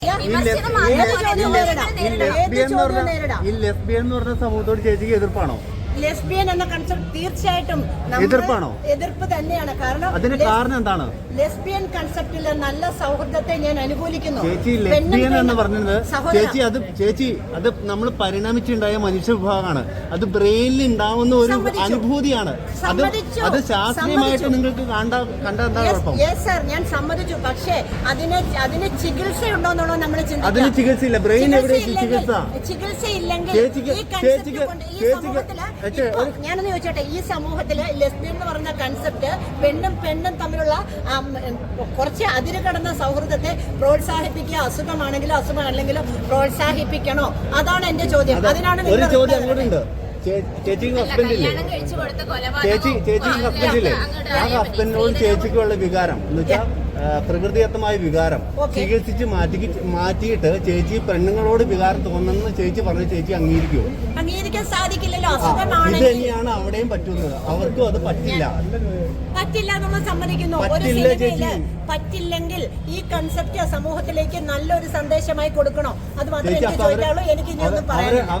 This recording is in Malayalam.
ലെസ്ബിയൻ എന്ന് പറഞ്ഞ സമൂഹത്തോട് ചേച്ചിക്ക് എതിർപ്പാണോ? ലെസ്ബിയൻ എന്ന കൺസെപ്റ്റ് തീർച്ചയായിട്ടും എതിർപ്പ് തന്നെയാണ്. കാരണം അതിന് കാരണം എന്താണ്? ലെസ്ബിയൻ കൺസെപ്റ്റിലെ നല്ല സൗഹൃദത്തെ ഞാൻ അനുകൂലിക്കുന്നു. ചേച്ചി ലെസ്ബിയൻ എന്ന് പറഞ്ഞത് ചേച്ചി അത് നമ്മൾ പരിണമിച്ചുണ്ടായ മനുഷ്യ വിഭാഗമാണ്. അത് ബ്രെയിനിൽ ഉണ്ടാവുന്ന ഒരു അനുഭൂതിയാണ്. അത് ശാസ്ത്രീയമായിട്ട് നിങ്ങൾക്ക് കണ്ടാ എന്താ കുഴപ്പം? ഞാൻ സമ്മതിച്ചു. പക്ഷേ അതിന് ചികിത്സയുണ്ടോന്നാണോ നമ്മൾ ചിന്തിക്കുന്നത്? അതിന് ചികിത്സയില്ല. ബ്രെയിൻ എവിടെ ചികിത്സ? ചികിത്സയില്ലെങ്കിൽ ഞാനൊന്ന് ചോദിച്ചോട്ടെ, ഈ സമൂഹത്തില് ലെസ്ബിയൻ എന്ന് പറഞ്ഞ കൺസെപ്റ്റ് പെണ്ണും തമ്മിലുള്ള കുറച്ച് അതിര് കടന്ന സൗഹൃദത്തെ പ്രോത്സാഹിപ്പിക്കുക. അസുഖമാണെങ്കിലും അസുഖമല്ലെങ്കിലും പ്രോത്സാഹിപ്പിക്കണോ? അതാണ് എന്റെ ചോദ്യം. അതിനാണ് ഒരു ചോദ്യം അങ്ങോട്ടുണ്ട്. ചേച്ചിക്ക് ഹസ്ബൻഡില്ലേ? ചേച്ചിക്ക് ഹസ്ബൻഡില്ലേ? ആ ഹസ്ബൻഡിനോട് ചേച്ചിക്കുള്ള വികാരം എന്ന് വെച്ചാൽ പ്രകൃതിദത്തമായ വികാരം ചികിത്സിച്ച് മാറ്റിയിട്ട് ചേച്ചി പെണ്ണുങ്ങളോട് വികാരം തോന്നുന്ന ചേച്ചി പറഞ്ഞ ചേച്ചി അംഗീകരിക്കുമോ? അംഗീകരിക്കാൻ സാധിക്കില്ലല്ലോ. ഇത് തന്നെയാണ് അവിടെയും പറ്റുന്നത്. അവർക്കും അത് പറ്റില്ല എന്നുള്ള സമ്മതിക്കുന്നു. പറ്റില്ലെങ്കിൽ ഈ കൺസെപ്റ്റ് സമൂഹത്തിലേക്ക് നല്ലൊരു സന്ദേശമായി കൊടുക്കണോ? അത് മാത്രമേ എനിക്ക് ചോദിക്കാനുള്ളൂ. എനിക്ക് ഇനി ഒന്നും പറയാം.